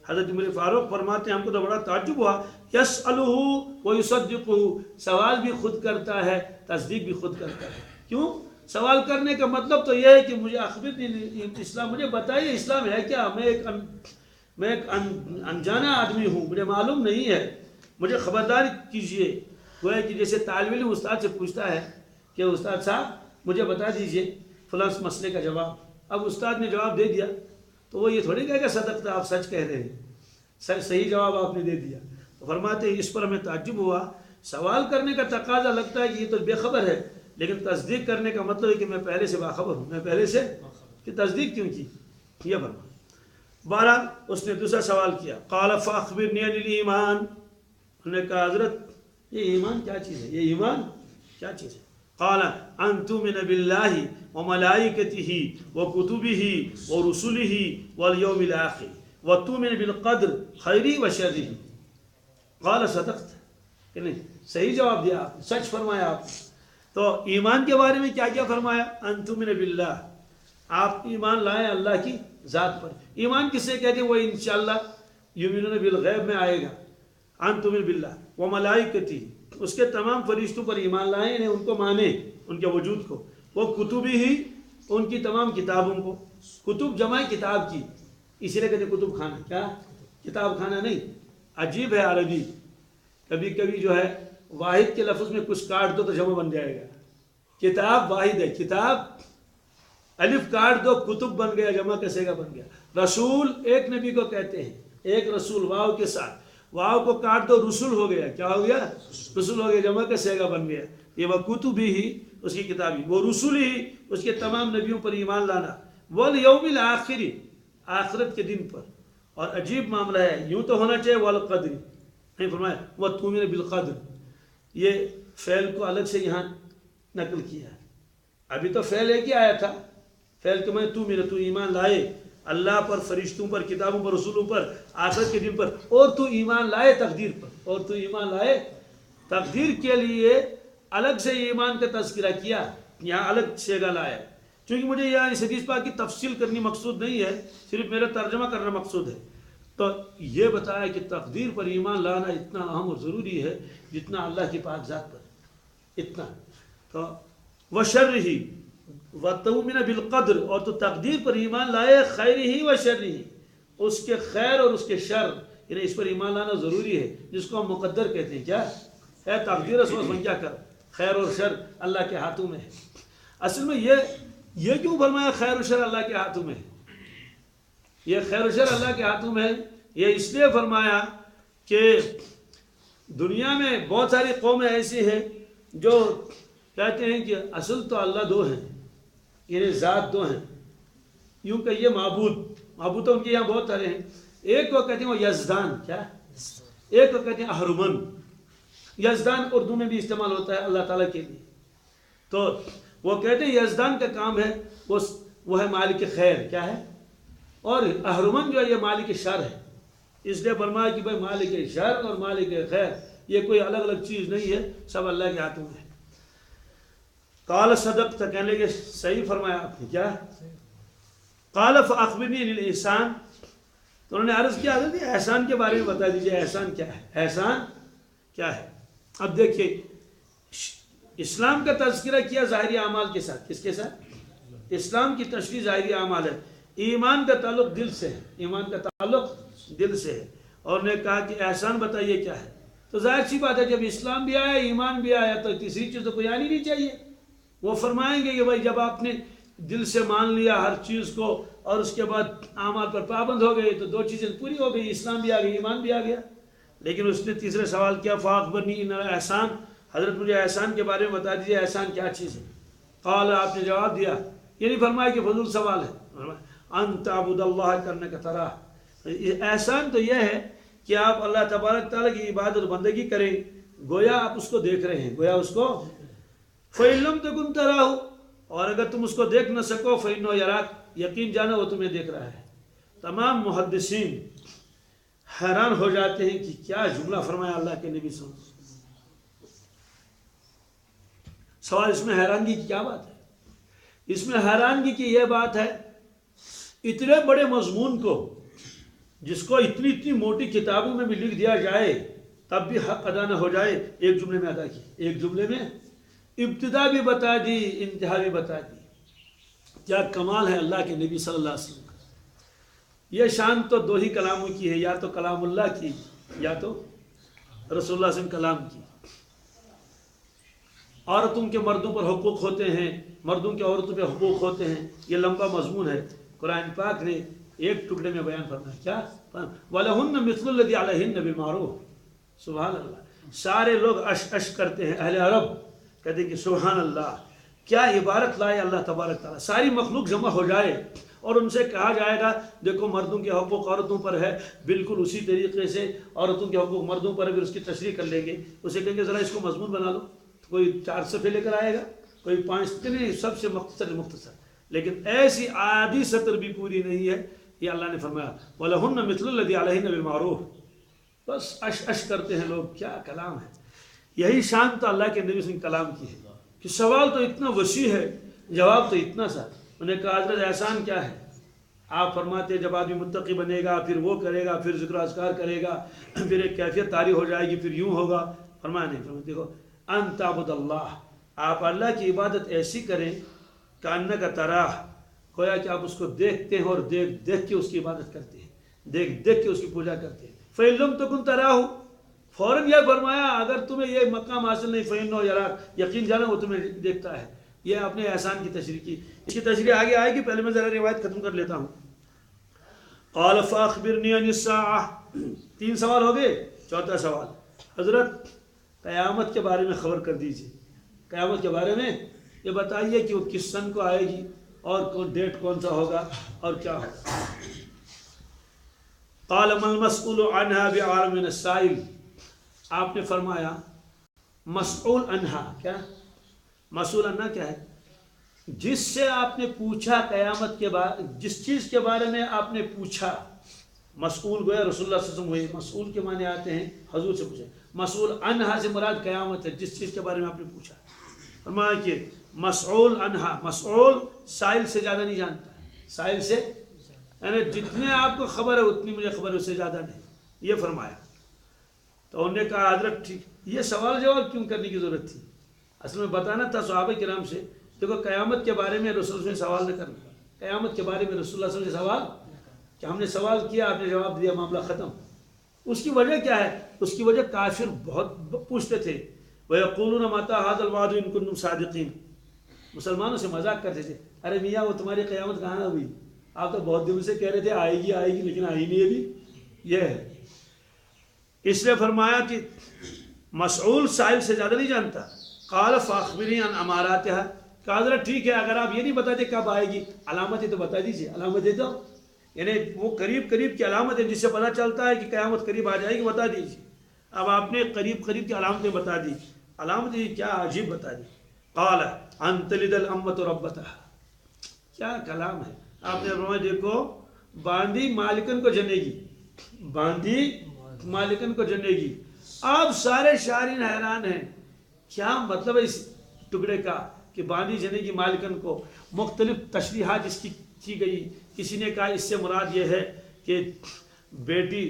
حضرت عمر فاروق فرماتے ہیں ہم کو تو بڑا تعجب ہوا. یسألہ ویصدقہ، سوال بھی خود کرتا ہے تصدیق بھی خود کرتا ہے. کیوں؟ سوال کرنے کا مطلب تو یہ ہے کہ مجھے اخبرنی اسلام، مجھے بتائیے اسلام ہے کیا. میں ایک انجانا آدمی ہوں، مجھے معلوم نہیں ہے، مجھے خبردار کیجئے. وہ ہے کہ جیسے طالب علم استاد سے پوچھتا ہے کہ استاد صاحب مجھے بتا دیجئے فلاں مسئلے کا جواب. اب استاد نے جواب دے دیا تو وہ یہ تھوڑی کہے گا صدقت، آپ سچ کہہ رہے ہیں، صحیح جواب آپ نے دے دیا. تو فرماتے ہیں اس پر ہمیں تعجب ہوا. سوال کرنے کا تقاضا لگتا ہے کہ یہ تو بے خبر ہے، لیکن تصدیق کرنے کا مطلب ہے کہ میں پہلے سے باخبر ہوں. میں پہلے سے کہ تصدیق کیوں کی؟ یہ فرما. بہرحال اس نے دوسرا سوال کیا. قال فاخبرنی عن الایمان، انہوں نے کہا حضرت یہ ایمان کیا چیز ہے؟ یہ ایمان کیا چیز ہے؟ قال ان تؤمن باللہ وملائکتہ وکتبہ ورسلہ والیوم الآخر وتؤمن بالقدر خیرہ وشرہ. قال صدقت کہ نہیں؟ صحیح جواب دیا آپ نے، سچ فرمایا آپ نے۔ تو ایمان کے بارے میں کیا کیا فرمایا؟ ان تؤمن باللہ، آپ ایمان لائیں اللہ کی ذات پر۔ ایمان کسے کہتے ہیں؟ وہ انشاءاللہ یؤمنون بالغیب میں آئے گا۔ ان تؤمن باللہ وملائکتہ، اس کے تمام فرشتوں پر ایمان لائیں، انہیں ان کو مانیں، ان کے وجود کو، وہ کتبی ہی، ان کی تمام کتابوں کو۔ کتب جمع کتاب کی، اسی لیے کہتے ہیں کتب خانہ۔ کیا؟ کتاب خانہ نہیں۔ عجیب ہے عربی، کبھی کبھی جو ہے واحد کے لفظ میں کچھ کاٹ دو تو جمع بن جائے گا۔ کتاب واحد ہے، کتاب الف کاٹ دو کتب بن گیا، جمع کیسے کا بن گیا؟ رسول ایک نبی کو کہتے ہیں، ایک رسول واو کے ساتھ، واو کو کاٹ دو رسول ہو گیا، کیا ہو گیا؟ رسول ہو گیا، جمع کیسے کا بن گیا؟ یہ وہ کتب ہی، اس کی کتابی، وہ رسول ہی، اس کے تمام نبیوں پر ایمان لانا، والیوم الآخر، آخرت کے دن پر۔ اور عجیب معاملہ ہے، یوں تو ہونا چاہیے والقدر، نہیں فرمایا وتؤمن بالقدر، یہ فعل کو الگ سے یہاں نقل کیا ہے۔ ابھی تو فعل ایک ہی آیا تھا، فعل تو میں تو ایمان لائے اللہ پر، فرشتوں پر، کتابوں پر، رسولوں پر، آخرت کے دن پر، اور تو ایمان لائے تقدیر پر، اور تو ایمان لائے تقدیر کے لیے الگ سے ایمان کا تذکرہ کیا، یہاں الگ سیگا لایا۔ چونکہ مجھے یہاں اس حدیث پاک کی تفصیل کرنی مقصود نہیں ہے، صرف میرا ترجمہ کرنا مقصود ہے۔ تو یہ بتایا کہ تقدیر پر ایمان لانا اتنا اہم اور ضروری ہے جتنا اللہ کی پاک ذات پر، اتنا۔ تو وشرہ وتؤمن بالقدر، اور تو تقدیر پر ایمان لائے خیرہ وشرہ، اس کے خیر اور اس کے شر، یعنی اس پر ایمان لانا ضروری ہے، جس کو ہم مقدر کہتے ہیں۔ کیا ہے؟ تقدیر اس کیا کر، خیر اور شر اللہ کے ہاتھوں میں ہے۔ اصل میں یہ کیوں فرمایا خیر و شر اللہ کے ہاتھوں میں ہے؟ یہ خیر و شر اللہ کے ہاتھوں میں ہے، یہ اس لیے فرمایا کہ دنیا میں بہت ساری قومیں ایسی ہیں جو کہتے ہیں کہ اصل تو اللہ دو ہیں، یعنی ذات دو ہیں، یوں کہ یہ معبود تو ان کے یہاں بہت سارے ہیں۔ ایک کو کہتے ہیں وہ یزدان، کیا؟ ایک کو کہتے ہیں اہرمن۔ یزدان اردو میں بھی استعمال ہوتا ہے اللہ تعالیٰ کے لیے۔ تو وہ کہتے ہیں یزدان کا کام ہے، وہ ہے مالک خیر، کیا ہے؟ اور اہرمن جو ہے یہ مالک شر ہے۔ اس لیے فرمایا کہ بھائی مالک شر اور مالک خیر یہ کوئی الگ الگ چیز نہیں ہے، سب اللہ کے ہاتھوں میں ہے۔ قال صدقت، کہنے لگے صحیح فرمایا آپ نے۔ کیا؟ قال فاخبرنی عن الاحسان، تو انہوں نے عرض کیا حضرت احسان کے بارے میں بتا دیجیے، احسان کیا ہے؟ احسان کیا ہے؟ اب دیکھیے اسلام کا تذکرہ کیا ظاہری اعمال کے ساتھ، کس کے ساتھ؟ اسلام کی تشریح ظاہری اعمال ہے، ایمان کا تعلق دل سے ہے، ایمان کا تعلق دل سے ہے، اور نے کہا کہ احسان بتائیے کیا ہے؟ تو ظاہر سی بات ہے جب اسلام بھی آیا ایمان بھی آیا تو تیسری چیز تو کوئی آنی نہیں چاہیے۔ وہ فرمائیں گے کہ بھائی جب آپ نے دل سے مان لیا ہر چیز کو اور اس کے بعد اعمال پر پابند ہو گئے تو دو چیزیں پوری ہو گئی، اسلام بھی آ گئی، ایمان بھی آ گیا۔ لیکن اس نے تیسرے سوال کیا فاخبرنی عن الاحسان، حضرت مجھے احسان کے بارے میں بتا دیجیے، احسان کیا چیز ہے؟ قال، آپ نے جواب دیا، یہ نہیں فرمایا کہ فضول سوال ہے، ان تعبد اللہ، کرنے کا طرح۔ احسان تو یہ ہے کہ آپ اللہ تبارک تعالیٰ کی عبادت بندگی کریں گویا آپ اس کو دیکھ رہے ہیں، گویا اس کو فَإِن لَمْ تَكُنْ تَرَاهُ، اور اگر تم اس کو دیکھ نہ سکو فَإِنَّهُ يَرَاكَ، یقین جانا وہ تمہیں دیکھ رہا ہے۔ تمام محدثین حیران ہو جاتے ہیں کہ کیا جملہ فرمایا اللہ کے نبی صلی اللہ علیہ وسلم۔ سوال اس میں حیرانگی کی کیا بات ہے؟ اس میں حیرانگی کی یہ بات ہے اتنے بڑے مضمون کو جس کو اتنی موٹی کتابوں میں بھی لکھ دیا جائے تب بھی حق ادا نہ ہو جائے، ایک جملے میں ادا کی، ایک جملے میں ابتدا بھی بتا دی، انتہا بھی بتا دی۔ کیا کمال ہے اللہ کے نبی صلی اللہ علیہ وسلم کا۔ یہ شان تو دو ہی کلاموں کی ہے، یا تو کلام اللہ کی یا تو رسول اللہ صلی اللہ علیہ وسلم کلام کی۔ عورتوں کے مردوں پر حقوق ہوتے ہیں، مردوں کے عورتوں پہ حقوق ہوتے ہیں، یہ لمبا مضمون ہے، قرآن پاک نے ایک ٹکڑے میں بیان فرمایا۔ کیا؟ وَلَهُنَّ مِثْلُ الَّذِي عَلَيْهِنَّ بِالْمَعْرُوفِ۔ سبحان اللہ، سارے لوگ اش کرتے ہیں، اہل عرب کہتے ہیں کہ سبحان اللہ، کیا عبارت لائے اللہ تبارک تعالیٰ۔ ساری مخلوق جمع ہو جائے اور ان سے کہا جائے گا دیکھو مردوں کے حقوق عورتوں پر ہے، بالکل اسی طریقے سے عورتوں کے حقوق مردوں پر ہے، پھر اس کی تشریح کر لیں گے، اسے کہیں گے ذرا اس کو مضمون بنا لو، کوئی 4 صفحے لے کر آئے گا، کوئی 5، نہیں، سب سے مختصر، لیکن ایسی آدھی سطر بھی پوری نہیں ہے۔ یہ اللہ نے فرمایا وَلَهُنَّ مِثْلُ الَّذِي عَلَيْهِنَّ بِالْمَعْرُوفِ، بس اش کرتے ہیں لوگ، کیا کلام ہے۔ یہی شان تو اللہ کے نبی صلی اللہ علیہ وسلم کلام کی ہے کہ سوال تو اتنا وسیع ہے، جواب تو اتنا سا۔ انہیں کہا حضرت احسان کیا ہے؟ آپ فرماتے ہیں جب آدمی متقی بنے گا پھر وہ کرے گا، پھر ذکر و اذکار کرے گا، پھر ایک کیفیت طاری ہو جائے گی، پھر یوں ہوگا۔ فرمایا نہیں، فرمایا دیکھو ان تعبد اللہ، آپ اللہ کی عبادت ایسی کریں کأنک تراہ، گویا کہ آپ اس کو دیکھتے ہیں اور دیکھ دیکھ کے اس کی عبادت کرتے ہیں، دیکھ دیکھ کے اس کی پوجا کرتے ہیں۔ فَإِن لَمْ تَكُنْ تَرَاهُ، فوراً یہ فرمایا اگر تمہیں یہ مقام حاصل نہیں، فَإِنَّهُ يَرَاكَ، یقین جانا وہ تمہیں دیکھتا ہے۔ یہ اپنے احسان کی تشریح کی، اس کی تشریح آگے آئے گی، پہلے میں ذرا روایت ختم کر لیتا ہوں۔ قال فاخبرنی عن الساعہ، 3 سوال ہو گئے، 4تھا سوال، حضرت قیامت کے بارے میں خبر کر دیجیے، قیامت کے بارے میں یہ بتائیے کہ وہ کس سن کو آئے گی اور ڈیٹ کون سا ہوگا اور کیا ہوگا۔ قال ما المسئول عنها بعالم من السائل، آپ نے فرمایا مسئول عنہا، کیا مسئول عنہا کیا ہے؟ جس سے آپ نے پوچھا قیامت کے بارے، جس چیز کے بارے میں آپ نے پوچھا، مسئول گویا رسول اللہ صلی اللہ علیہ وسلم ہوئے، مسئول کے معنی آتے ہیں حضور سے پوچھے، مسئول عنہا سے مراد قیامت ہے، جس چیز کے بارے میں آپ نے پوچھا۔ فرمایا کہ مسئول عنہا، مسئول سائل سے زیادہ نہیں جانتا ہے، سائل سے یعنی جتنے آپ کو خبر ہے اتنی مجھے خبر ہے، اس سے زیادہ نہیں، یہ فرمایا۔ تو انہوں نے کہا حضرت ٹھیک، یہ سوال جواب کیوں کرنے کی ضرورت تھی؟ اصل میں بتانا تھا صحابہ کرام سے، دیکھو قیامت کے بارے میں رسول اللہ سے سوال نہ کرنا، قیامت کے بارے میں رسول اللہ صلی اللہ علیہ وسلم سے سوال کہ ہم نے سوال کیا، آپ نے جواب دیا، معاملہ ختم۔ اس کی وجہ کیا ہے؟ اس کی وجہ کافر بہت پوچھتے تھے، وَيَقُولُونَ مَتَىٰ هَٰذَا الْوَعْدُ إِن كُنتُمْ صَادِقِينَ، مسلمانوں سے مذاق کرتے تھے، ارے میاں وہ تمہاری قیامت کہاں ہوئی؟ آپ تو بہت دن سے کہہ رہے تھے آئے گی آئے گی، لیکن آئی نہیں ابھی۔ یہ ہے، اس لیے فرمایا کہ مسئول سائل سے زیادہ نہیں جانتا۔ قال فاخبرنی عن اماراتها، کہا حضرت ٹھیک ہے اگر آپ یہ نہیں بتاتے کب آئے گی، علامتیں تو بتا دیجیے، علامتیں تو یعنی وہ قریب قریب کی علامتیں جس سے پتہ چلتا ہے کہ قیامت قریب آ جائے گی، بتا دیجیے۔ اب آپ نے قریب قریب کی علامتیں بتا دی، علامتیں کیا عجیب بتا دی۔ قال ان تلد الامۃ ربتها، کیا کلام ہے! آپ نے فرمایا دیکھو باندی مالکن کو جنے گی، باندی مالکن کو جنے گی۔ آپ سارے شاعرین حیران ہیں، کیا مطلب ہے اس ٹکڑے کا کہ باندی جنے گی مالکن کو؟ مختلف تشریحات اس کی گئی، کسی نے کہا اس سے مراد یہ ہے کہ بیٹی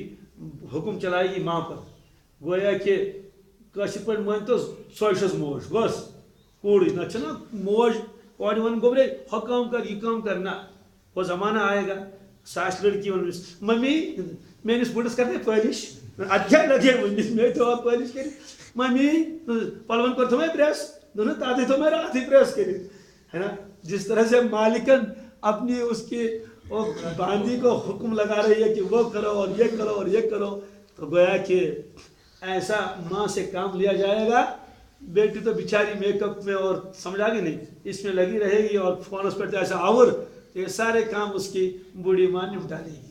حکم چلائے گی ماں پر، گویا کہ کاشر پہ مان تو سوشس موج بس کوڑی نہ چھنا موج اور ون گوبرے ہو کام کر یہ کام کرنا، وہ زمانہ آئے گا ساس لڑکی ون ممی میں نے بڑس کرتے پالش اچھا لگے ونس میں تو پالش کر ممی پلون کر تمہیں پریس دونوں تاتے تو میں رات ہی پریس کر ہے نا۔ جس طرح سے مالکن اپنی اس کی باندی کو حکم لگا رہی ہے کہ وہ کرو اور یہ کرو اور یہ کرو، تو گویا کہ ایسا ماں سے کام لیا جائے گا، بیٹی تو بیچاری میک اپ میں اور سمجھا گی نہیں اس میں لگی رہے گی اور فونس پر ایسا آور، یہ سارے کام اس کی بوڑھی ماں نپٹا دے گی۔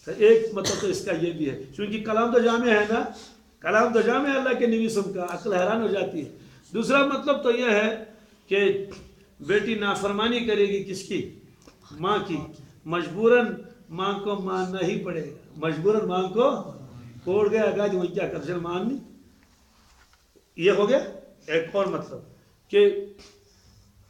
تو ایک مطلب تو اس کا یہ بھی ہے، چونکہ کلام تو جامع ہے نا، کلام تو جامع ہے اللہ کے نبی سب کا، عقل حیران ہو جاتی ہے۔ دوسرا مطلب تو یہ ہے کہ بیٹی نافرمانی کرے گی کس کی؟ ماں کی، مجبوراً ماں کو ماننا ہی پڑے گا، مجبوراً ماں کو کوڑ گیا گاج وہ کیا کر چل مان نہیں۔ یہ ہو گیا ایک اور مطلب کہ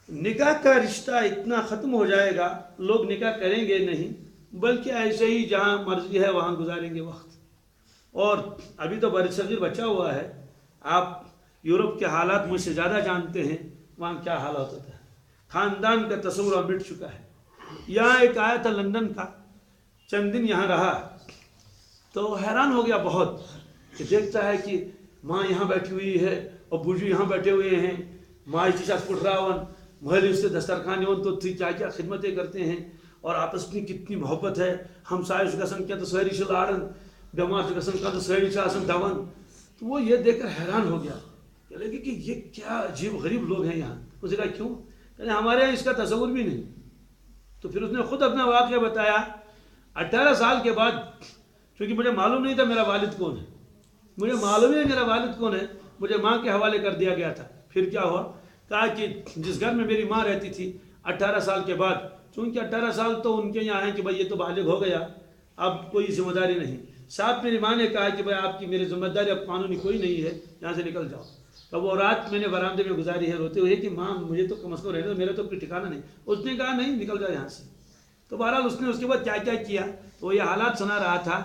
نکاح کا رشتہ اتنا ختم ہو جائے گا، لوگ نکاح کریں گے نہیں بلکہ ایسے ہی جہاں مرضی ہے وہاں گزاریں گے وقت۔ اور ابھی تو برصغیر بچا ہوا ہے، آپ یورپ کے حالات مجھ سے زیادہ جانتے ہیں، وہاں کیا حالات ہوتا ہے، خاندان کا تصور اب مٹ چکا ہے۔ یہاں ایک آیا تھا لندن کا، چند دن یہاں رہا تو حیران ہو گیا بہت کہ دیکھتا ہے کہ ماں یہاں بیٹھی ہوئی ہے اور بوجھو یہاں بیٹھے ہوئے ہیں، ماں اس ساتھ پٹ رہا ون محل سے دسترخوان تو تھی کیا کیا خدمتیں کرتے ہیں، اور آپس میں کتنی محبت ہے، ہم سائے گسن کیا تو سہری سے لاڑن، بیمار سے گسن کا تو سہری سے آسن دون۔ تو وہ یہ دیکھ کر حیران ہو گیا کہ لگے کہ یہ کیا عجیب غریب لوگ ہیں یہاں۔ اس نے کہا کیوں؟ کہ ہمارے یہاں اس کا تصور بھی نہیں۔ تو پھر اس نے خود اپنا واقعہ بتایا، 18 سال کے بعد، کیونکہ مجھے معلوم نہیں تھا میرا والد کون ہے، مجھے معلوم ہے میرا والد کون ہے، مجھے ماں کے حوالے کر دیا گیا تھا۔ پھر کیا ہوا؟ کہا کہ جس گھر میں میری ماں رہتی تھی 18 سال کے بعد، چونکہ 18 سال تو ان کے یہاں ہیں کہ بھائی یہ تو بالغ ہو گیا، اب کوئی ذمہ داری نہیں، ساتھ میری ماں نے کہا کہ بھائی آپ کی میری ذمہ داری اب قانونی کوئی نہیں ہے، یہاں سے نکل جاؤ۔ تو وہ رات میں نے برآمدے میں گزاری ہے روتے ہوئے کہ ماں مجھے تو کم از کم رہنے دو، میرا تو کوئی ٹھکانہ نہیں. اس نے کہا نہیں نکل جاؤ یہاں سے. تو بہرحال اس نے اس کے بعد کیا کیا کیا تو وہ یہ حالات سنا رہا تھا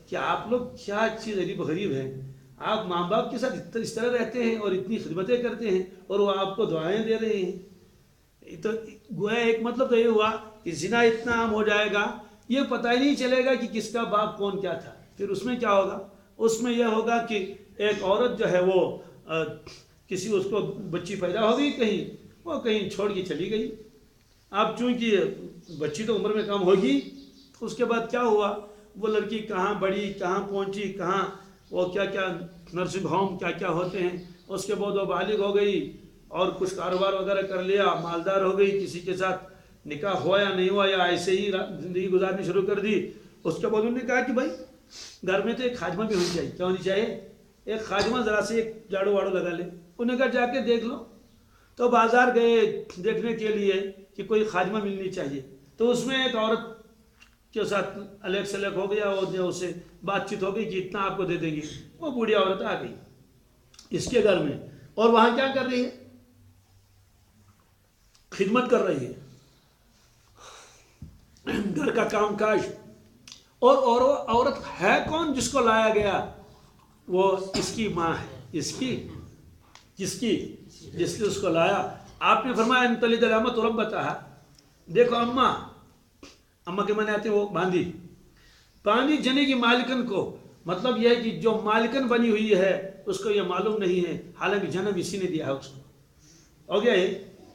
کہ آپ لوگ کیا چیز عجیب و غریب ہیں. آپ ماں باپ کے ساتھ اس طرح رہتے ہیں اور اتنی خدمتیں کرتے ہیں اور وہ آپ کو دعائیں دے رہے ہیں. تو گویا ایک مطلب تو یہ ہوا کہ زنا اتنا عام ہو جائے گا یہ پتہ ہی نہیں چلے گا کہ کس کا باپ کون کیا تھا. پھر اس میں کیا ہوگا؟ اس میں یہ ہوگا کہ ایک عورت جو ہے وہ کسی اس کو بچی پیدا ہو گئی کہیں، وہ کہیں چھوڑ کے چلی گئی. اب چونکہ بچی تو عمر میں کم ہوگی، اس کے بعد کیا ہوا؟ وہ لڑکی کہاں بڑی، کہاں پہنچی، کہاں وہ کیا کیا نرسنگ ہوم کیا کیا ہوتے ہیں. اس کے بعد وہ بالغ ہو گئی اور کچھ کاروبار وغیرہ کر لیا، مالدار ہو گئی، کسی کے ساتھ نکاح ہوا یا نہیں ہوا یا ایسے ہی زندگی گزارنی شروع کر دی. اس کے بعد انہوں نے کہا کہ بھائی گھر میں تو ایک خادمہ بھی ہونی چاہیے. کیا ہونی چاہیے؟ ایک خادمہ ذرا سے ایک جھاڑو واڑو لگا لے. انہوں نے کہا جا کے دیکھ لو. تو بازار گئے دیکھنے کے لیے کہ کوئی خادمہ ملنی چاہیے. تو اس میں ایک عورت کے ساتھ الیک سلیک ہو گیا اور جو اسے بات چیت ہو گئی کہ اتنا آپ کو دے دیں گے. وہ بوڑھی عورت آ گئی اس کے گھر میں اور وہاں کیا کر رہی ہے؟ خدمت کر رہی ہے، گھر کا کام کاج. اور وہ عورت ہے کون جس کو لایا گیا؟ وہ اس کی ماں ہے. اس کی جس نے اس کو لایا. آپ نے فرمایا ان تلد الامۃ ربتہا. دیکھو اماں کے معنی آتے ہیں وہ باندھی جنے کی مالکن کو. مطلب یہ ہے کہ جو مالکن بنی ہوئی ہے اس کو یہ معلوم نہیں ہے، حالانکہ جنم اسی نے دیا ہے اس کو. ہو گیا یہ.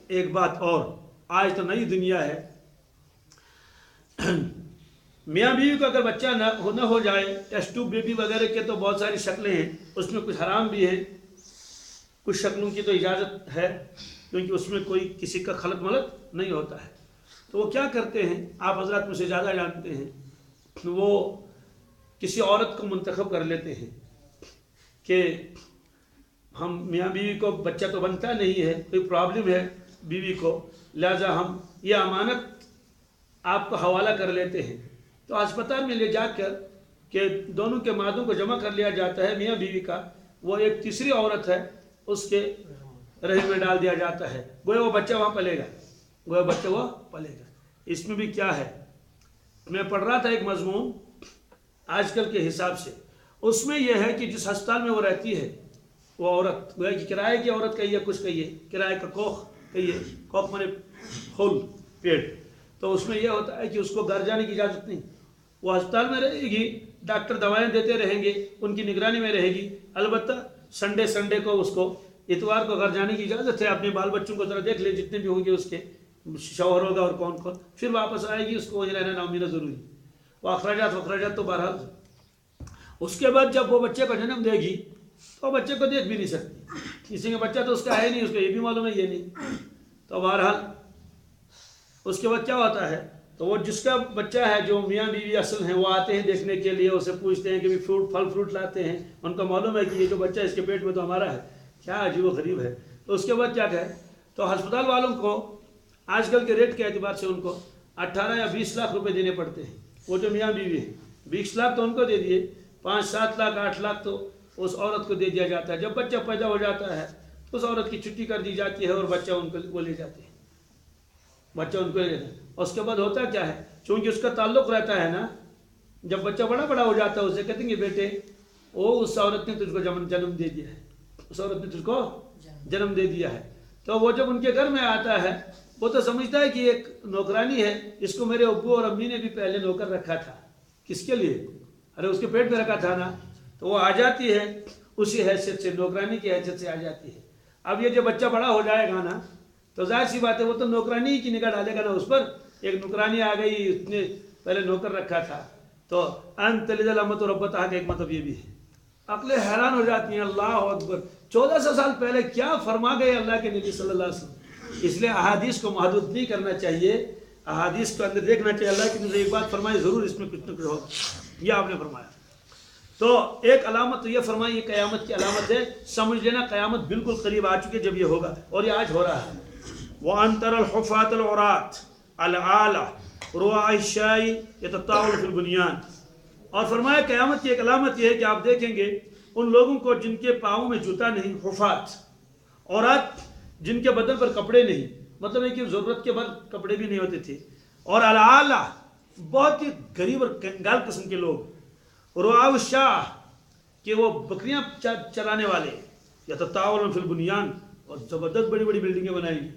ایک بات اور، آج تو نئی دنیا ہے. میاں بیوی کو اگر بچہ نہ ہو جائے، ٹیسٹ ٹیوب بیبی وغیرہ کے تو بہت ساری شکلیں ہیں، اس میں کچھ حرام بھی ہیں، کچھ شکلوں کی تو اجازت ہے کیونکہ اس میں کوئی کسی کا خلط ملط نہیں ہوتا ہے. تو وہ کیا کرتے ہیں، آپ حضرات مجھ سے زیادہ جانتے ہیں، وہ کسی عورت کو منتخب کر لیتے ہیں کہ ہم میاں بیوی کو بچہ تو بنتا نہیں ہے، کوئی پرابلم ہے بیوی کو، لہذا ہم یہ امانت آپ کو حوالہ کر لیتے ہیں. تو ہسپتال میں لے جا کر کہ دونوں کے مادوں کو جمع کر لیا جاتا ہے میاں بیوی کا، وہ ایک تیسری عورت ہے اس کے رحم میں ڈال دیا جاتا ہے. گویا وہ بچہ وہاں پلے گا. اس میں بھی کیا ہے، میں پڑھ رہا تھا ایک مضمون آج کل کے حساب سے، اس میں یہ ہے کہ جس ہسپتال میں وہ رہتی ہے وہ عورت، گویا کہ کرائے کی عورت کہیے، کچھ کہیے، کرائے کا کوخ کہیے، کوخ مانے خل پیٹ. تو اس میں یہ ہوتا ہے کہ اس کو گھر جانے کی اجازت نہیں. وہ ہسپتال میں رہے گی، ڈاکٹر دوائیں دیتے رہیں گے، ان کی نگرانی میں رہے گی. البتہ سنڈے کو اس کو اتوار کو گھر جانے کی اجازت ہے. اپنے بال بچوں کو ذرا دیکھ لے جتنے بھی ہوں گے، اس کے شوہر ہوگا اور کون پھر واپس آئے گی، اس کو وہیں رہنا نامینہ ضروری. وہ اخراجات تو بہرحال. اس کے بعد جب وہ بچے کو جنم دے گی تو بچے کو دیکھ بھی نہیں سکتی، کسی کا بچہ تو اس کا ہے نہیں، اس کو یہ بھی معلوم ہے یہ نہیں. تو بہرحال اس کے بعد کیا ہوتا ہے، تو وہ جس کا بچہ ہے جو میاں بیوی اصل ہیں وہ آتے ہیں دیکھنے کے لیے، اسے پوچھتے ہیں کہ پھل فروٹ لاتے ہیں. ان کو معلوم ہے کہ یہ جو بچہ اس کے پیٹ میں تو ہمارا ہے، کیا عجیب و غریب ہے. تو اس کے بعد کیا کہے، تو ہسپتال والوں کو آج کل کے ریٹ کے اعتبار سے ان کو 18 یا 20 لاکھ روپے دینے پڑتے ہیں. وہ جو میاں بیوی ہیں 20 لاکھ تو ان کو دے دیے، 5-7 لاکھ 8 لاکھ تو اس عورت کو دے دیا جاتا ہے. جب بچہ پیدا ہو جاتا ہے تو اس عورت کی چھٹی کر دی جاتی ہے اور بچہ ان کو وہ لے جاتے ہیں، بچہ ان کو لے جاتے ہیں. اس کے بعد ہوتا کیا ہے، چونکہ اس کا تعلق رہتا ہے نا، جب بچہ بڑا ہو جاتا ہے اسے کہتے ہیں کہ بیٹے وہ اس عورت نے تجھ کو جنم دے دیا ہے، اس عورت نے تجھ کو جنم دے دیا ہے. تو وہ جب ان کے گھر میں آتا ہے وہ تو سمجھتا ہے کہ ایک نوکرانی ہے، اس کو میرے ابو اور امی نے بھی پہلے نوکر رکھا تھا. کس کے لیے؟ ارے اس کے پیٹ میں رکھا تھا نا. تو وہ آ جاتی ہے اسی حیثیت سے، نوکرانی کی حیثیت سے آ جاتی ہے. اب یہ جو بچہ بڑا ہو جائے گا نا تو ظاہر سی بات ہے وہ تو نوکرانی کی نگاہ ڈالے گا نا اس پر. ایک نوکرانی آ گئی، اس نے پہلے نوکر رکھا تھا. تو ان تلد الامۃ ربتہا کا ایک مطلب یہ بھی ہے. عقلیں حیران ہو جاتی ہیں. اللہ اکبر، 1400 سال پہلے کیا فرما گئے اللہ کے نبی صلی اللہ علیہ وسلم. اس لیے احادیث کو محدود نہیں کرنا چاہیے، احادیث کو اندر دیکھنا چاہیے. اللہ کی نبی ایک بات فرمائی ضرور اس میں کچھ نہ کچھ ہوگا، یہ آپ نے فرمایا. تو ایک علامت تو یہ فرمائی، یہ قیامت کی علامت ہے. سمجھ لینا قیامت بالکل قریب آ چکی ہے جب یہ ہوگا، اور یہ آج ہو رہا ہے. وَأَن تَرَى الْحُفَاةَ الْعُرَاةَ الْعَالَةَ رُعَاءَ الشَّاءِ يَتَطَاوَلُونَ فِي الْبُنْيَانِ. اور فرمایا قیامت کی ایک علامت یہ ہے کہ آپ دیکھیں گے ان لوگوں کو جن کے پاؤں میں جوتا نہیں، حفات. عورت جن کے بدن پر کپڑے نہیں، مطلب ہے کہ ضرورت کے بعد کپڑے بھی نہیں ہوتے تھے، اور العالیٰ بہت ہی غریب اور کنگال قسم کے لوگ، رعاء الشاہ کہ وہ بکریاں چرانے والے، یتطاولون فی البنیان اور زبردست بڑی بڑی بلڈنگیں بنائیں گے.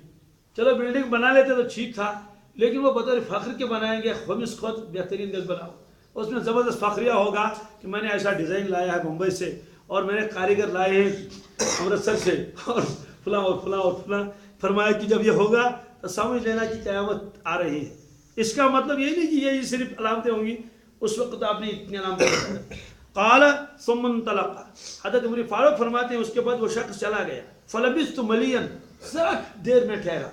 چلو بلڈنگ بنا لیتے تو ٹھیک تھا، لیکن وہ بطور فخر کے بنائیں گے، خمس خود بہترین گز بناؤ، اس میں زبردست فخریہ ہوگا کہ میں نے ایسا ڈیزائن لایا ہے ممبئی سے، اور میں نے کاریگر لائے ہیں امرتسر سے، اور فلاں اور فلاں اور فلاں. فرمایا کہ جب یہ ہوگا تو سمجھ لینا کہ قیامت آ رہی ہے. اس کا مطلب یہ نہیں کہ یہ صرف علامتیں ہوں گی، اس وقت آپ نے اتنی علامتیں. قال ثم انطلق، حضرت عمر فاروق فرماتے ہیں اس کے بعد وہ شخص چلا گیا. فلبثت ملیا، ذرا دیر میں ٹھہرا.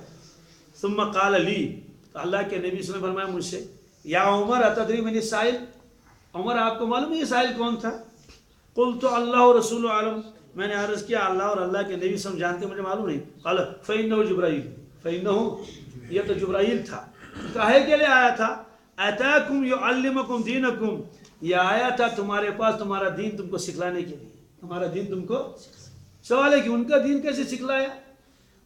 ثم قال لی، تو اللہ کے نبی صلی اللہ علیہ وسلم نے فرمایا مجھ سے، یا عمر اتدری من السائل، عمر آپ کو معلوم ہے یہ سائل کون تھا؟ قلت اللہ و رسول عالم، میں نے عرض کیا اللہ اور اللہ کے نبی سم جانتے، مجھے معلوم نہیں. قال فإنه جبرائیل، فإنه یہ تو جبرائیل تھا. کہے کے لیے آیا تھا؟ اتاکم یعلمکم دینکم، یہ آیا تھا تمہارے پاس تمہارا دین تم کو سکھلانے کے لیے، تمہارا دین تم کو. سوال ہے کہ ان کا دین کیسے سکھلایا؟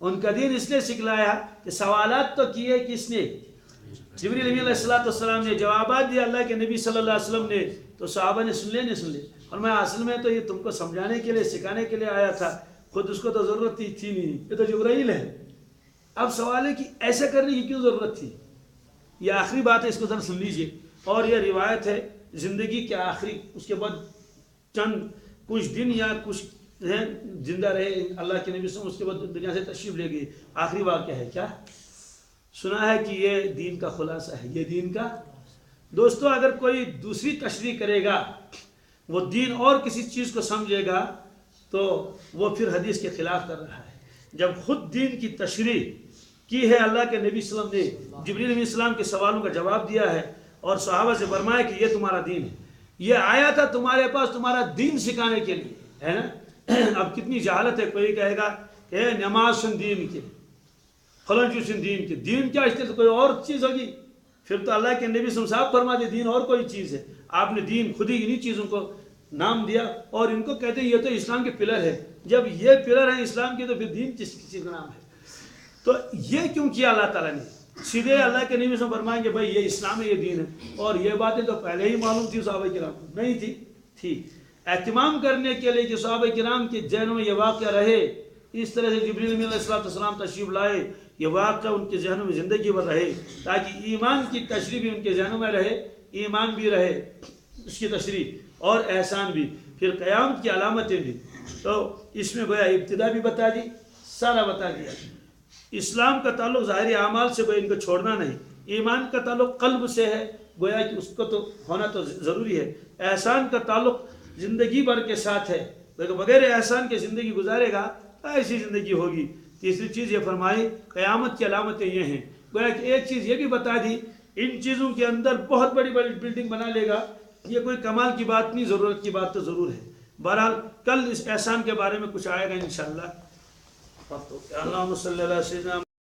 ان کا دین اس لیے سکھلایا کہ سوالات تو کیے کس نے؟ جبریل امین علیہ السلام نے جوابات دیا اللہ کے نبی صلی اللہ علیہ وسلم نے، تو صحابہ نے سن لے. اور میں اصل میں تو یہ تم کو سمجھانے کے لیے سکھانے کے لیے آیا تھا، خود اس کو تو ضرورت تھی نہیں، یہ تو جبرائیل ہے. اب سوال ہے کہ ایسا کرنے کی کیوں ضرورت تھی؟ یہ آخری بات ہے، اس کو ذرا سن لیجئے. اور یہ روایت ہے زندگی کے آخری، اس کے بعد چند کچھ دن یا کچھ زندہ رہے اللہ کے نبی صلی اللہ علیہ وسلم، اس کے بعد دنیا سے تشریف لے گئے. آخری واقعہ ہے کیا سنا ہے کہ یہ دین کا خلاصہ ہے، یہ دین کا. دوستو اگر کوئی دوسری تشریح کرے گا، وہ دین اور کسی چیز کو سمجھے گا، تو وہ پھر حدیث کے خلاف کر رہا ہے. جب خود دین کی تشریح کی ہے اللہ کے نبی صلی اللہ علیہ وسلم نے، جبریل علیہ السلام کے سوالوں کا جواب دیا ہے اور صحابہ سے فرمایا کہ یہ تمہارا دین ہے، یہ آیا تھا تمہارے پاس تمہارا دین سکھانے کے لیے، ہے نا. اب کتنی جہالت ہے، کوئی کہے گا کہ نماز سن دین کے، فلان سن دین کے، دین کیا اس سے کوئی اور چیز ہوگی؟ پھر تو اللہ کے نبی صلی اللہ علیہ وسلم صاحب فرما دے دین اور کوئی چیز ہے. آپ نے دین خود ہی انہی چیزوں کو نام دیا اور ان کو کہتے ہیں یہ تو اسلام کے پلر ہے. جب یہ پلر ہیں اسلام کے تو پھر دین کس چیز کا نام ہے؟ تو یہ کیوں کیا اللہ تعالیٰ نے؟ سیدھے اللہ کے نبی سے فرمائیں گے بھائی یہ اسلام ہے، یہ دین ہے. اور یہ باتیں تو پہلے ہی معلوم تھی صحابہ کرام کو، نہیں تھی. اہتمام کرنے کے لیے کہ صحابہ کرام کے ذہنوں میں یہ واقعہ رہے، اس طرح سے جبریل امین علیہ السلام تشریف لائے، یہ واقعہ ان کے ذہنوں میں زندگی بھر رہے، تاکہ ایمان کی تشریح بھی ان کے ذہنوں میں رہے، ایمان بھی رہے اس کی تشریح اور احسان بھی، پھر قیامت کی علامتیں بھی. تو اس میں گویا ابتدا بھی بتا دی، سارا بتا دیا. اسلام کا تعلق ظاہری اعمال سے گویا ان کو چھوڑنا نہیں، ایمان کا تعلق قلب سے ہے، گویا کہ اس کو تو ہونا تو ضروری ہے. احسان کا تعلق زندگی بھر کے ساتھ ہے، لیکن بغیر احسان کے زندگی گزارے گا ایسی زندگی ہوگی. تیسری چیز یہ فرمائی قیامت کی علامتیں یہ ہیں. گویا کہ ایک چیز یہ بھی بتا دی، ان چیزوں کے اندر بہت بڑی بڑی بلڈنگ بنا لے گا، یہ کوئی کمال کی بات نہیں، ضرورت کی بات تو ضرور ہے. بہرحال کل اس احسان کے بارے میں کچھ آئے گا انشاءاللہ. اللہم صلی اللہ علیہ وسلم.